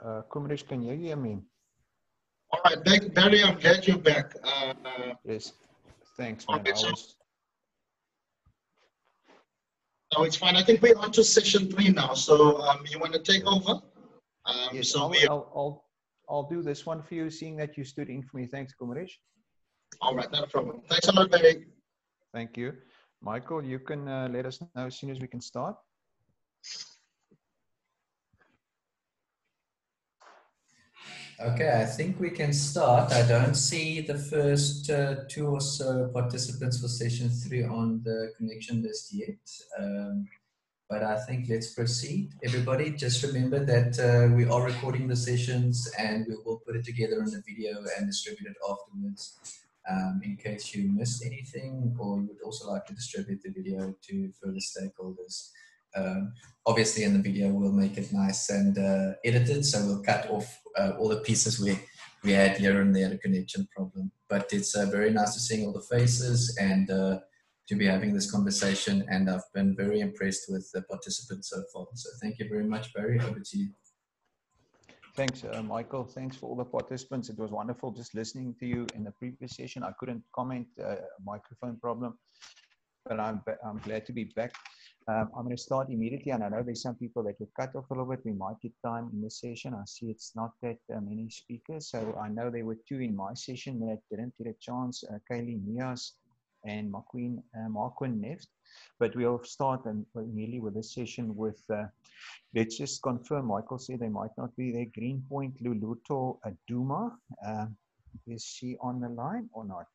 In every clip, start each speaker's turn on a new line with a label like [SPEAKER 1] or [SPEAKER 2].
[SPEAKER 1] Kumrish, can you hear me?
[SPEAKER 2] All right, Barry, I'm glad you're back.
[SPEAKER 1] Yes, thanks, man.
[SPEAKER 2] Okay, no, it's fine. I think we're on to session 3 now. So you want to take over?
[SPEAKER 1] Yes,
[SPEAKER 2] so
[SPEAKER 1] I'll do this one for you, seeing that you stood in for me. Thanks, Kumrish.
[SPEAKER 2] All right, not a problem. Thanks a lot, Barry.
[SPEAKER 1] Thank you. Michael, you can let us know as soon as we can start.
[SPEAKER 3] Okay, I think we can start. I don't see the first 2 or so participants for session 3 on the connection list yet. But I think let's proceed. Everybody, just remember that we are recording the sessions and we will put it together in a video and distribute it afterwards in case you missed anything or you would also like to distribute the video to further stakeholders. Obviously in the video we'll make it nice and edited, so we'll cut off all the pieces we had here and there, a connection problem. But it's very nice to see all the faces and to be having this conversation, and I've been very impressed with the participants so far. So thank you very much, Barry. Over to you.
[SPEAKER 1] Thanks, Michael. Thanks for all the participants. It was wonderful just listening to you in the previous session. I couldn't comment, microphone problem, but I'm glad to be back. I'm going to start immediately, and I know there's some people that will cut off a little bit. We might get time in this session. I see it's not that many speakers, so I know there were 2 in my session that didn't get a chance, Kaylee Nias and Marquin Neft. But we'll start immediately with this session with, let's just confirm, Michael said they might not be there. Greenpoint Luluto Aduma, is she on the line or not?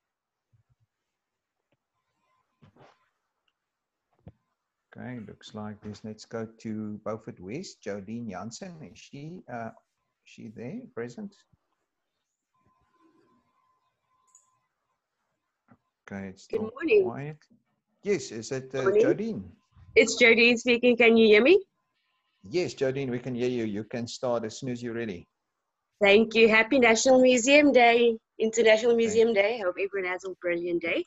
[SPEAKER 1] Okay, looks like this. Let's go to Beaufort West. Jodine Jansen, is she there, present? Okay, it's still quiet. Yes, is it Jodine?
[SPEAKER 4] It's Jodine speaking. Can you hear me?
[SPEAKER 1] Yes, Jodine, we can hear you. You can start as soon as you're ready.
[SPEAKER 4] Thank you. Happy National Museum Day, International Museum Day. Hope everyone has a brilliant day.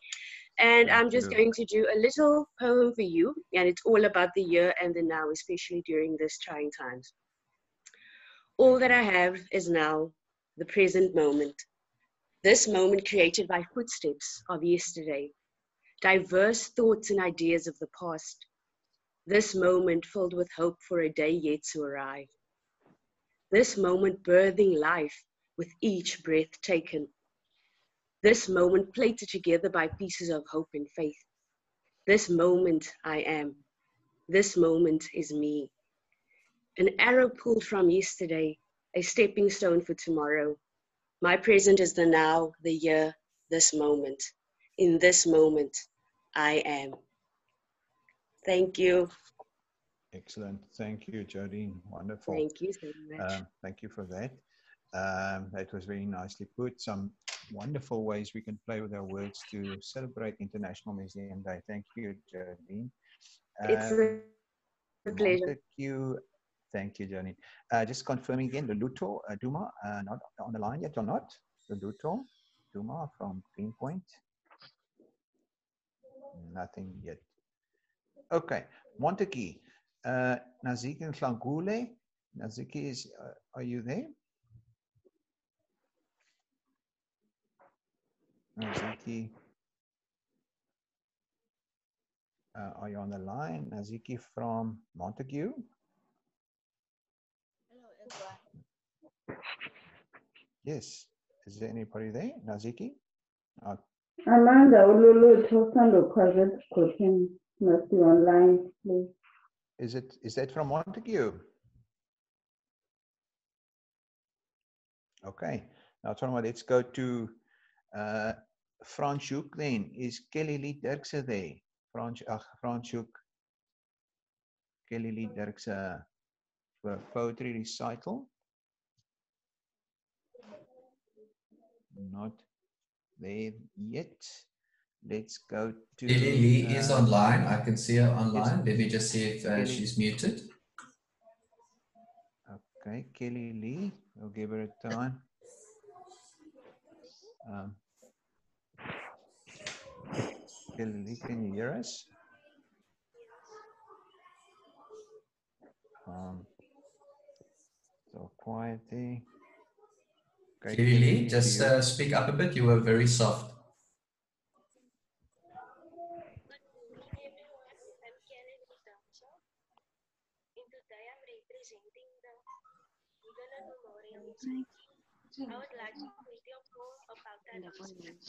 [SPEAKER 4] And I'm just going to do a little poem for you, and it's all about the here and the now, especially during this trying times. All that I have is now, the present moment. This moment created by footsteps of yesterday, diverse thoughts and ideas of the past. This moment filled with hope for a day yet to arrive. This moment birthing life with each breath taken. This moment plated together by pieces of hope and faith. This moment I am. This moment is me. An arrow pulled from yesterday, a stepping stone for tomorrow. My present is the now, the here, this moment. In this moment, I am. Thank you.
[SPEAKER 1] Excellent. Thank you, Jodine. Wonderful.
[SPEAKER 4] Thank you so much.
[SPEAKER 1] Thank you for that. That was very nicely put. Some wonderful ways we can play with our words to celebrate International Museum Day. Thank you, Jodine.
[SPEAKER 4] It's a pleasure.
[SPEAKER 1] Thank you, Jodine. Just confirming again, Luluto Duma, not on the line yet or not? Luluto Duma from Greenpoint. Nothing yet. Okay, Montague, Naziki and Klangule. Naziki, are you there? Naziki, are you on the line? Naziki from Montague.
[SPEAKER 5] Hello,
[SPEAKER 1] Yes. Is there anybody there? Naziki?
[SPEAKER 5] Amanda Ululu Tosando Private Coaching must be online, please.
[SPEAKER 1] Is that from Montague? Okay. Now let's go to Franschhoek then. Is Kelly Lee Dirkse there? Franschhoek. Kelly Lee Dirkse for poetry recital. Not there yet. Let's go to
[SPEAKER 3] Kelly Lee is online. I can see her online. Let me just see if she's muted.
[SPEAKER 1] Okay, Kelly Lee. We'll give her a time. Kelly Lee, can you hear us? So Still quiet there. Okay,
[SPEAKER 3] Kelly, just speak up a bit. You were very soft.
[SPEAKER 6] Good morning, everyone. I'm Kelly Vitanza, and today I'm representing the Hidden Memorial Museum. I would like to read a poem about that museum.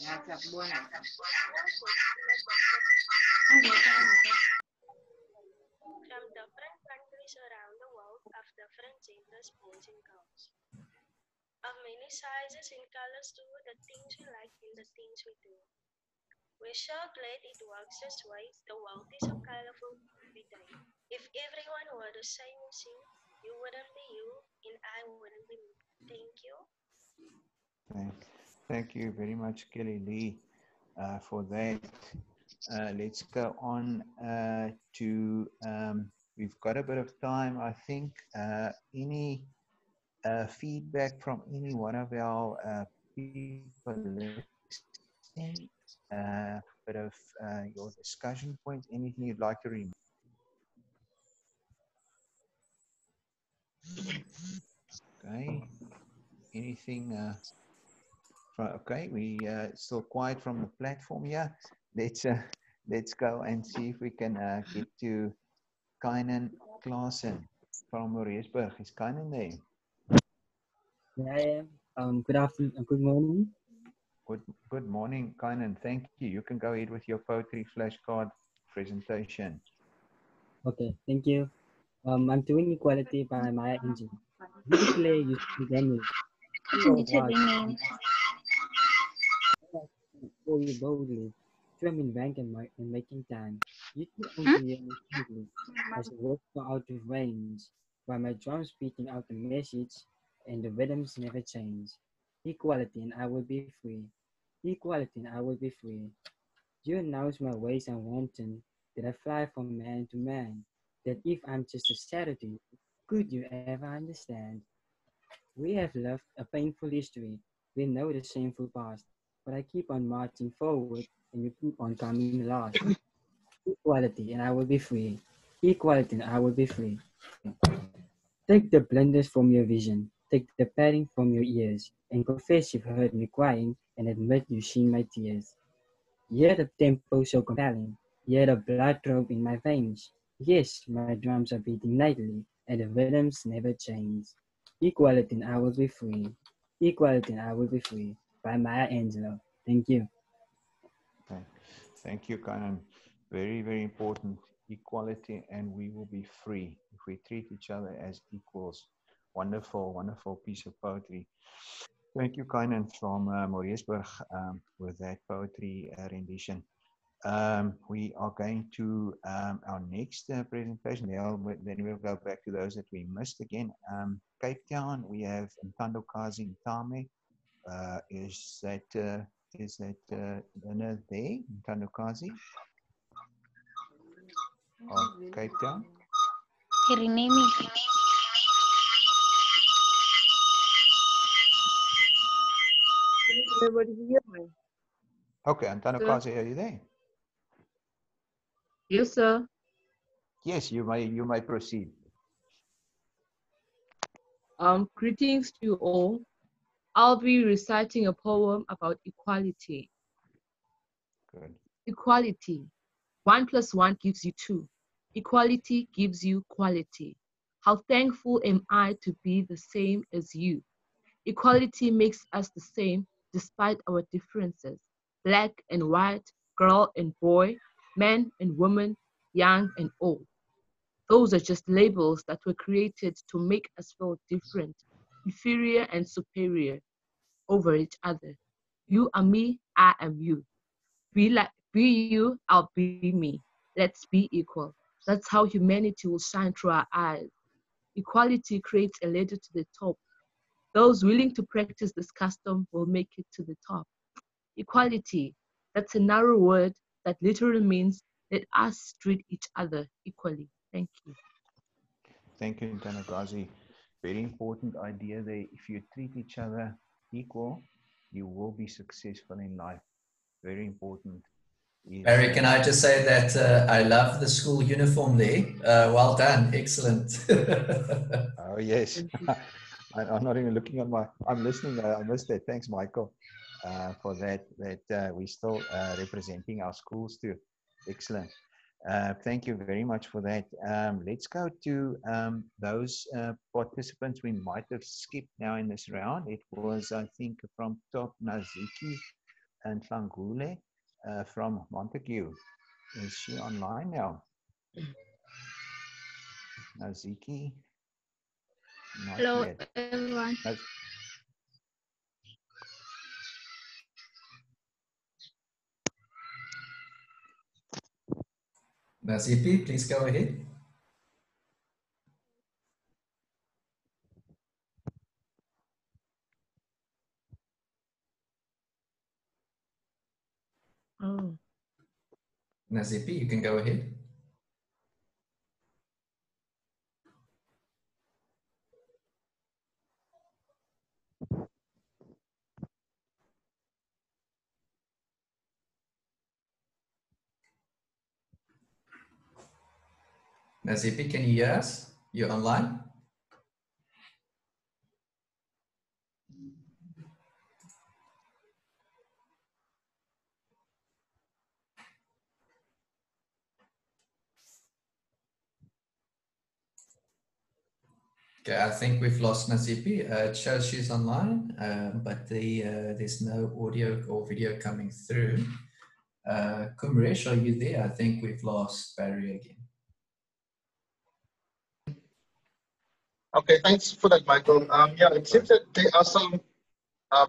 [SPEAKER 6] From different countries around the world of different genders, boys and girls. Of many sizes and colors too, the things we like and the things we do. We're so glad it works this way. The world is so colorful every day. If everyone were the same as you wouldn't be you, and I wouldn't be me. Thank you.
[SPEAKER 1] Thank you very much, Kelly Lee, for that. Let's go on to, we've got a bit of time, I think. Any feedback from any one of our people listening? Bit of your discussion points, anything you'd like to remember? Okay, anything okay, we still quiet from the platform here. Let's go and see if we can get to Kynan Klaasen from Mauriceburg. Is Kynan there?
[SPEAKER 7] Yeah, good afternoon, good morning.
[SPEAKER 1] Good morning, Kynan. Thank you. You can go ahead with your poetry flashcard presentation.
[SPEAKER 7] Okay, thank you. I'm doing Equality by Maya Angelou. Beautifully, you begin with. Very boldly, swim in rank and making time. You keep on creating smoothly as the words go out of range, while my drums beating out the message and the rhythms never change. Equality and I will be free. Equality and I will be free. You announce my ways unwanted, that I fly from man to man, that if I'm just a shadow to you, could you ever understand? We have loved a painful history, we know the shameful past, but I keep on marching forward and you keep on coming last. Equality and I will be free. Equality and I will be free. Take the blinders from your vision, take the padding from your ears, and confess you've heard me crying and admit you've seen my tears. Hear the tempo so compelling, hear the blood throb in my veins. Yes, my drums are beating nightly, and the rhythms never change. Equality and I will be free. Equality and I will be free. By Maya Angelou. Thank you.
[SPEAKER 1] Okay. Thank you, Kynan. Very, very important. Equality and we will be free if we treat each other as equals. Wonderful, wonderful piece of poetry. Thank you, Kynan, from Mauriceburg with that poetry rendition. We are going to our next presentation. Then we'll go back to those that we missed again. Cape Town, we have Ntando Kazi Ntame. Is that Dana there, Ntando Kazi? Of Cape Town? Okay, Ntando Kazi, are you there?
[SPEAKER 8] Yes, sir.
[SPEAKER 1] Yes, you may proceed.
[SPEAKER 8] Greetings to you all. I'll be reciting a poem about equality.
[SPEAKER 1] Good.
[SPEAKER 8] Equality. 1 + 1 gives you 2. Equality gives you quality. How thankful am I to be the same as you. Equality makes us the same despite our differences. Black and white, girl and boy, man and woman, young and old. Those are just labels that were created to make us feel different, inferior and superior over each other. You are me, I am you. Be you, I'll be me. Let's be equal. That's how humanity will shine through our eyes. Equality creates a ladder to the top. Those willing to practice this custom will make it to the top. Equality, that's a narrow word that literally means let us treat each other equally. Thank you.
[SPEAKER 1] Thank you, Ntando Kazi. Very important idea there. If you treat each other equal, you will be successful in life. Very important.
[SPEAKER 3] Barry, can I just say that I love the school uniform there. Well done. Excellent.
[SPEAKER 1] Oh, yes. I'm not even looking on my, I'm listening. I missed that. Thanks, Michael, for that, we're still representing our schools too. Excellent. Thank you very much for that. Let's go to those participants we might have skipped now in this round. It was, I think, from top Naziki and Tlangule from Montague. Is she online now? Naziki? Not
[SPEAKER 9] Hello,
[SPEAKER 1] yet.
[SPEAKER 9] everyone.
[SPEAKER 3] Nazipi, please go ahead.
[SPEAKER 8] Oh.
[SPEAKER 3] Nazipi, you can go ahead. Nazipi, can you hear us? You're online? Okay, I think we've lost Nazipi. It shows she's online, but there's no audio or video coming through. Kumresh, are you there? I think we've lost Barry again.
[SPEAKER 2] Okay, thanks for that, Michael. Yeah, it seems that there are some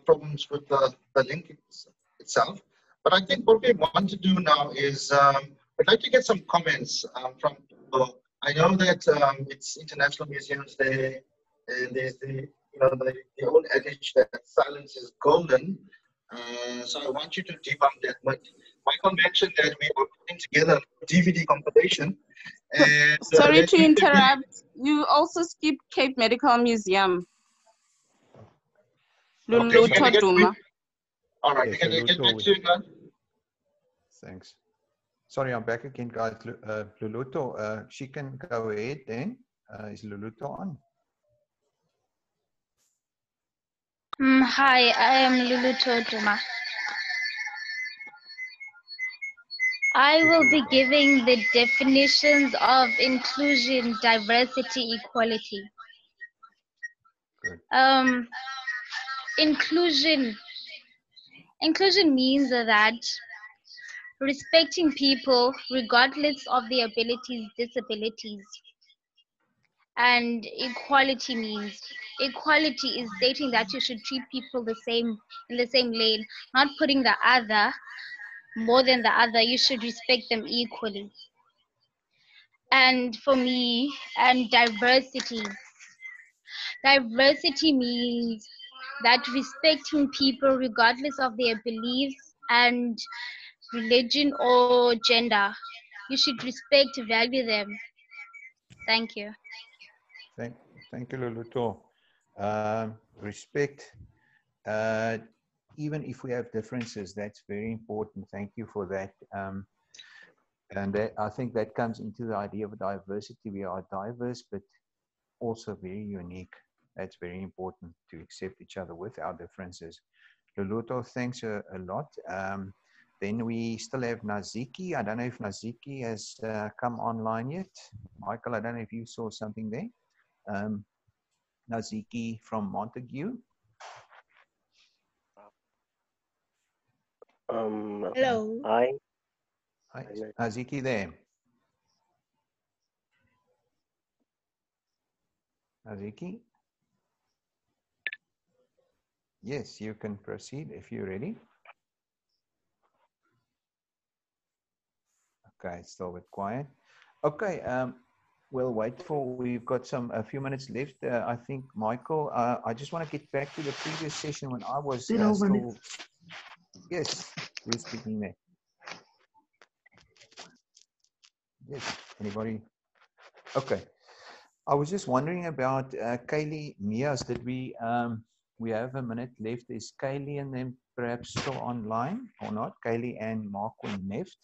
[SPEAKER 2] problems with the link itself. But I think what we want to do now is we'd like to get some comments from people. I know that it's International Museums Day, and there's the the old adage that silence is golden. So I want you to debunk that. But Michael mentioned that we are putting together a DVD compilation. And,
[SPEAKER 10] sorry to interrupt. You also skipped Cape Medical Museum. Luluto Duma.
[SPEAKER 2] All right, can I get back to you now?
[SPEAKER 1] Thanks. Sorry, I'm back again, guys. Luluto, she can go ahead then. Is Luluto on?
[SPEAKER 9] Hi, I am Luluto Duma. I will be giving the definitions of inclusion, diversity, equality. Inclusion means that respecting people regardless of their abilities, disabilities. And equality means equality is stating that you should treat people the same in the same lane, not putting the other more than the other. You should respect them equally. And for me, and diversity means that respecting people regardless of their beliefs and religion or gender. You should respect, value them. Thank you.
[SPEAKER 1] Thank you, Luluto. Respect, even if we have differences, that's very important. Thank you for that. And I think that comes into the idea of diversity. We are diverse, but also very unique. That's very important to accept each other with our differences. Luluto, thanks a lot. Then we still have Naziki. I don't know if Naziki has come online yet. Michael, I don't know if you saw something there. Naziki from Montague.
[SPEAKER 11] Hello. Hi.
[SPEAKER 1] Hi. Naziki there. Naziki? Yes, you can proceed if you're ready. Okay, still a bit quiet. Okay, we'll wait for, we've got a few minutes left. I think, Michael, I just want to get back to the previous session when I was still, yes, who's speaking there? Yes, anybody? Okay. I was just wondering about Kaylee Mias. Did we have a minute left? Is Kaylee and them perhaps still online or not? Kaylee and Marco Neft?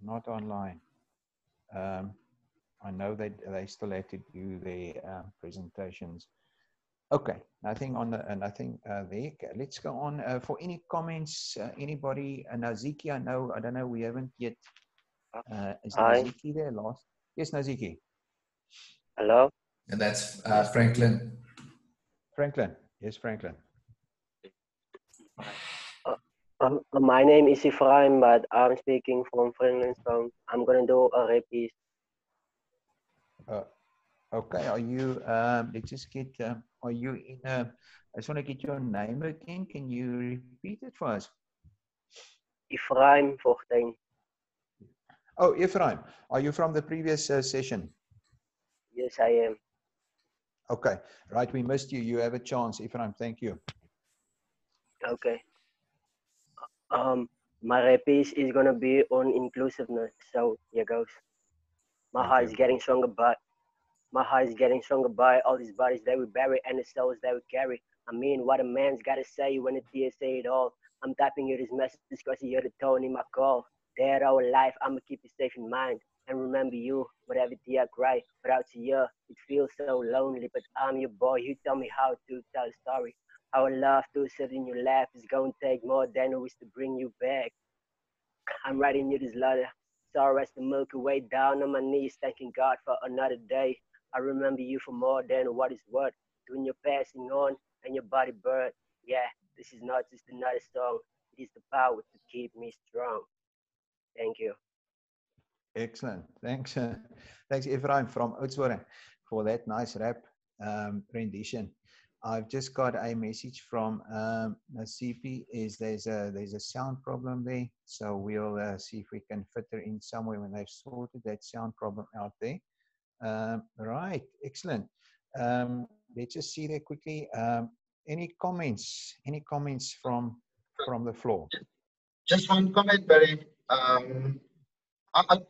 [SPEAKER 1] Not online. I know that they still had to do their presentations. Okay, nothing on the, nothing there. Okay, let's go on for any comments. Anybody? Naziki, I don't know, we haven't yet. Is Naziki there last? Yes, Naziki.
[SPEAKER 11] Hello.
[SPEAKER 3] And that's Franklin.
[SPEAKER 1] Franklin. Yes, Franklin.
[SPEAKER 11] My name is Ephraim, but I'm speaking from Franklin's phone. I'm gonna do a repeat.
[SPEAKER 1] Okay, are you, let's just get, are you in, I just want to get your name again. Can you repeat it for us?
[SPEAKER 11] Ephraim Fortuin.
[SPEAKER 1] Oh, Ephraim, are you from the previous session?
[SPEAKER 11] Yes, I am.
[SPEAKER 1] Okay, right, we missed you. You have a chance, Ephraim, thank you.
[SPEAKER 11] Okay. My repiece is gonna be on inclusiveness, so here goes. My heart is getting stronger, but my heart is getting stronger by all these bodies that we bury and the souls that we carry. I mean, what a man's gotta say when the tears say it all. I'm typing you this message because you hear the tone in my call. Dead our life, I'ma keep you safe in mind and remember you. With every day I cry, without you, it feels so lonely. But I'm your boy, you tell me how to tell a story. I would love to sit in your lap. It's gonna take more than a wish to bring you back. I'm writing you this letter. Sorry as the Milky Way, down on my knees, thanking God for another day. I remember you for more than what is worth. When you're passing on and your body burned. Yeah, this is not just another song. It is the power to keep me strong. Thank you.
[SPEAKER 1] Excellent. Thanks. Thanks, Ephraim from Oudtshoorn for that nice rap rendition. I've just got a message from Nasipi. There's a sound problem there, so we'll see if we can fit her in somewhere when they've sorted that sound problem out there. Right, excellent. Let's just see there quickly. Any comments? Any comments from the floor?
[SPEAKER 2] Just one comment, Barry.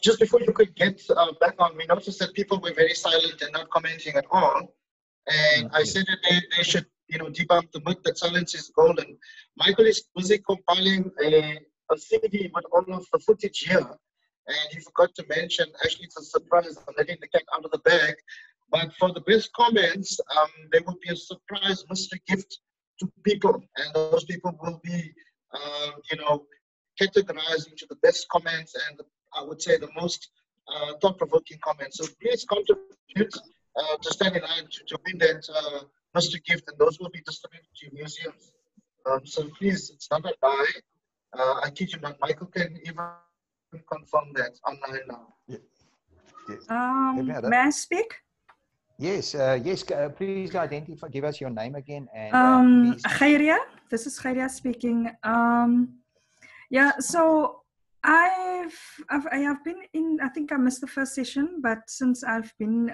[SPEAKER 2] Just before you could get back on, we noticed that people were very silent and not commenting at all. And I said that they should, debunk the myth that silence is golden. Michael is busy compiling a CD with all of the footage here. And he forgot to mention, actually it's a surprise, I'm letting the cat out of the bag. But for the best comments, there will be a surprise mystery gift to people. And those people will be, categorized into the best comments and I would say the most thought-provoking comments. So please contribute to stand in line to win that mystery gift, and those will be distributed to museums. So please, it's not a lie. I kid you not. Michael can even confirm that online now.
[SPEAKER 1] Yeah.
[SPEAKER 12] May I speak?
[SPEAKER 1] Yes, yes. Please identify. Give us your name again. And
[SPEAKER 12] Khairia. This is Khairia speaking. Yeah. So I have been in. I think I missed the first session, but since I've been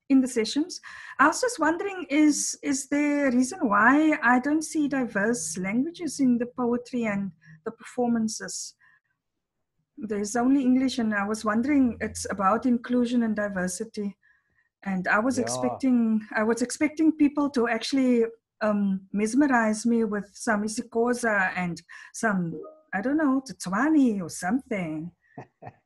[SPEAKER 12] in the sessions, I was just wondering: is there a reason why I don't see diverse languages in the poetry and the performances? There's only English, and I was wondering, it's about inclusion and diversity. And I was expecting people to actually mesmerize me with some isiXhosa and some, I don't know, Tswana or something.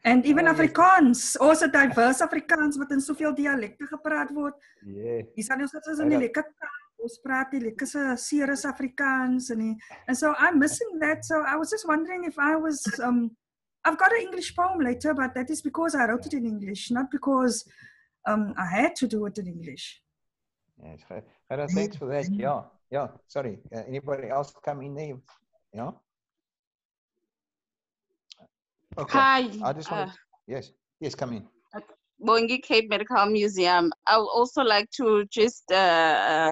[SPEAKER 12] And even Afrikaans, also diverse Afrikaans wat in soveel dialekte gepraat word.
[SPEAKER 1] Yeah.
[SPEAKER 12] Hier staan ons in die lekker ons praat die lekker Ceres Afrikaans and so I'm missing that. So I was just wondering if I was I've got an English poem later, but that is because I wrote it in English, not because I had to do it in English.
[SPEAKER 1] Yes, thanks for that. Yeah. Sorry. Anybody else come in there? Yeah. Okay.
[SPEAKER 10] Hi.
[SPEAKER 1] I just want yes, come in.
[SPEAKER 10] Bongi Cape Medical Museum. I would also like to just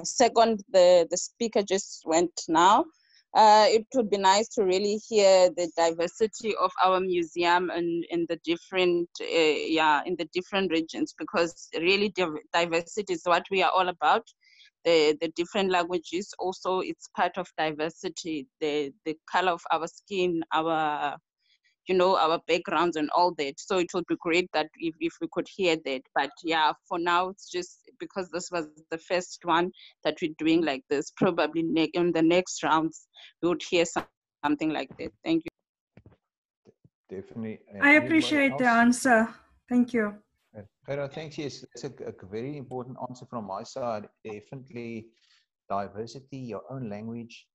[SPEAKER 10] second the speaker just went now. It would be nice to really hear the diversity of our museum and in the different in the different regions, because really diversity is what we are all about. The different languages also, it's part of diversity. The color of our skin, our our backgrounds and all that. So it would be great that if we could hear that. But yeah, for now, it's just because this was the first one that we're doing like this. Probably in the next rounds, we would hear something like that. Thank you.
[SPEAKER 1] Definitely.
[SPEAKER 12] I appreciate the answer. Thank you.
[SPEAKER 1] Gerard, thanks. Yes, that's a very important answer from my side. Definitely diversity, your own language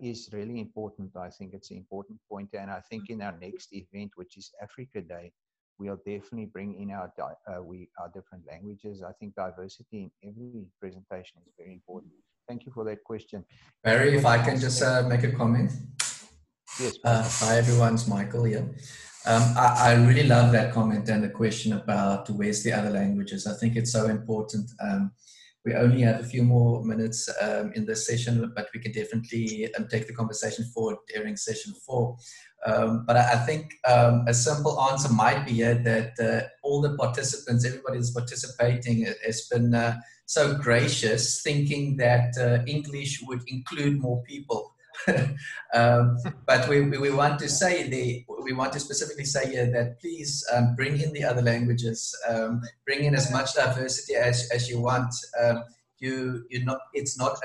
[SPEAKER 1] is really important. I think it's an important point. And I think in our next event, which is Africa Day, we'll definitely bring in our different languages. I think diversity in every presentation is very important. Thank you for that question.
[SPEAKER 3] Barry, if I can just make a comment.
[SPEAKER 1] Yes.
[SPEAKER 3] Hi, everyone. It's Michael here. I really love that comment and the question about where's the other languages. I think it's so important. We only have a few more minutes in this session, but we can definitely take the conversation forward during session 4. But I think a simple answer might be that all the participants, everybody that's participating has been so gracious, thinking that English would include more people. But we want to say we want to specifically say here that please bring in the other languages, bring in as much diversity as you want. It's not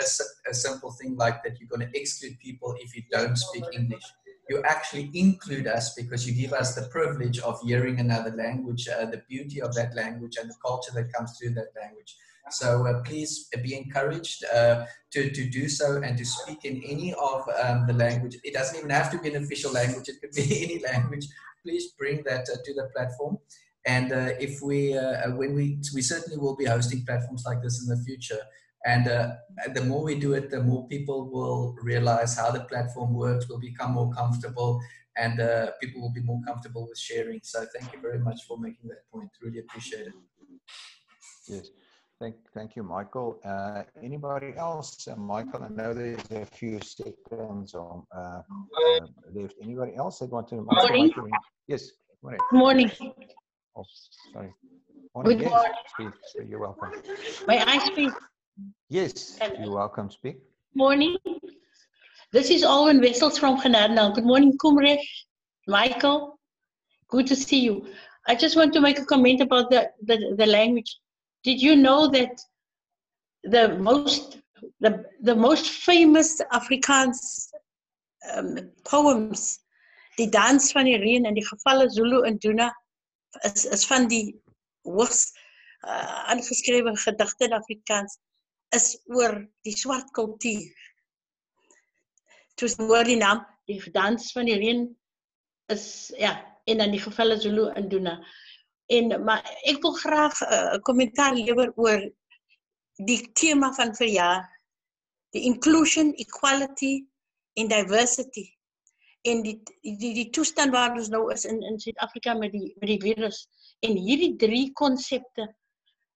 [SPEAKER 3] a simple thing like that. You're going to exclude people if you don't speak English. You actually include us because you give us the privilege of hearing another language, the beauty of that language and the culture that comes through that language. So please be encouraged to do so and to speak in any of the language. It doesn't even have to be an official language. It could be any language. Please bring that to the platform. And if when we certainly will be hosting platforms like this in the future. And the more we do it, the more people will realize how the platform works, will become more comfortable, and people will be more comfortable with sharing. So thank you very much for making that point. Really appreciate it.
[SPEAKER 1] Yes. Thank you, Michael. Anybody else? Michael, I know there's a few seconds left. Anybody else that want to?
[SPEAKER 13] Morning.
[SPEAKER 1] Yes. Morning.
[SPEAKER 13] Morning.
[SPEAKER 1] Oh, sorry. Morning.
[SPEAKER 13] Good
[SPEAKER 1] Yes.
[SPEAKER 13] morning.
[SPEAKER 1] Speak. You're welcome.
[SPEAKER 13] May I speak?
[SPEAKER 1] Yes. You're welcome. Speak.
[SPEAKER 13] Morning. This is Owen Wessels from Genadendal. Good morning, Kumresh, Michael. Good to see you. I just want to make a comment about the language. Did you know that the most famous Afrikaans poems, die dans van die reën en die gevalle Zulu en Duna, is van die hoogs aangeskrewe gedigte in Afrikaans, is oor die swart kultuur. Toe hoor die naam, die dans van die reën is, ja, en dan die gevalle Zulu en Duna. Maar ek wil graag 'n kommentaar lewer oor die tema van verjaar, die inclusion, equality en diversity. En die toestand waar ons nou is in Suid-Afrika met die virus. En hierdie 3 konsepte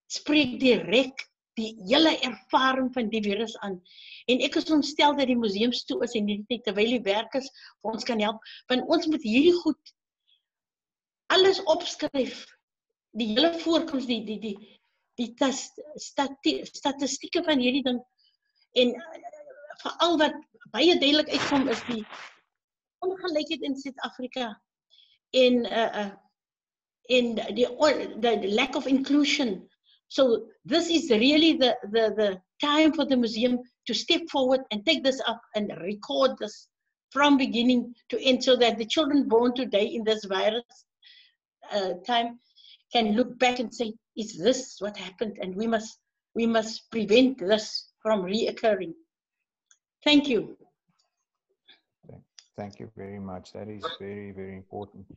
[SPEAKER 13] spreek direk die hele ervaring van die virus aan. En ek is ontstel dat die museums toe is en hierdie tyd terwyl die werkers vir ons kan help. Want ons moet hierdie goed alles opskryf. Die hele voorkoms, die statistieke van hierdie ding. En veral wat baie duidelik uitkom is die ongelykheid in Suid-Afrika en the lack of inclusion. So this is really the time for the museum to step forward and take this up and record this from beginning to end, so that the children born today in this virus time can look back and say, is this what happened? And we must prevent this from reoccurring. Thank you.
[SPEAKER 1] Thank you very much. That is very, very important.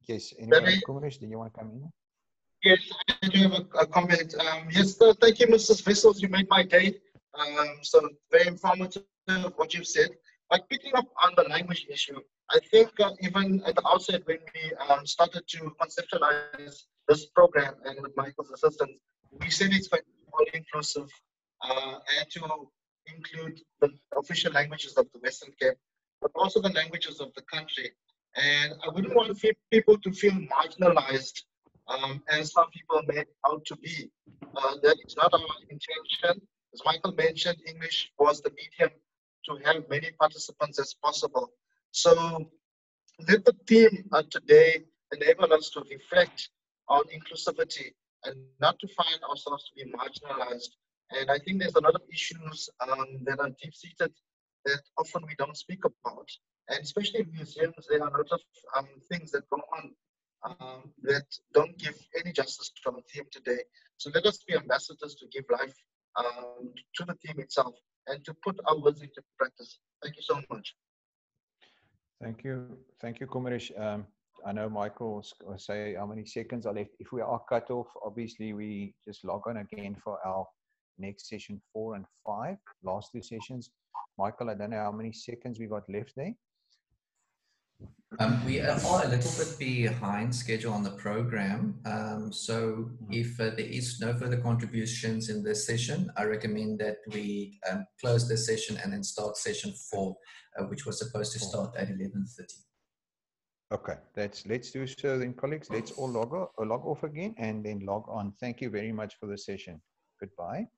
[SPEAKER 1] Yes, anybody, Kumresh, do you want to come in?
[SPEAKER 2] Yes, I do have a comment. Yes, thank you, Mrs. Wessels. You made my day. So very informative what you've said. But picking up on the language issue, I think even at the outset when we started to conceptualize this program and with Michael's assistance, we said it's going to be all inclusive and to include the official languages of the Western Cape, but also the languages of the country. And I wouldn't want people to feel marginalized as some people made out to be. That is not our intention. As Michael mentioned, English was the medium to have many participants as possible. So let the theme today enable us to reflect on inclusivity and not to find ourselves to be marginalized. And I think there's a lot of issues that are deep-seated that often we don't speak about. And especially in museums, there are a lot of things that go on that don't give any justice to our theme today. So let us be ambassadors to give life to the theme itself and to put our words into practice. Thank you so much.
[SPEAKER 1] Thank you, Kumarish. I know Michael will say how many seconds are left. If we are cut off, obviously we just log on again for our next session 4 and 5, last 2 sessions. Michael, I don't know how many seconds we got left there.
[SPEAKER 3] We are a little bit behind schedule on the program. So if there is no further contributions in this session, I recommend that we close this session and then start session 4, which was supposed to start at 11:30.
[SPEAKER 1] Okay, let's do so then, colleagues. Let's all log off again and then log on. Thank you very much for the session. Goodbye.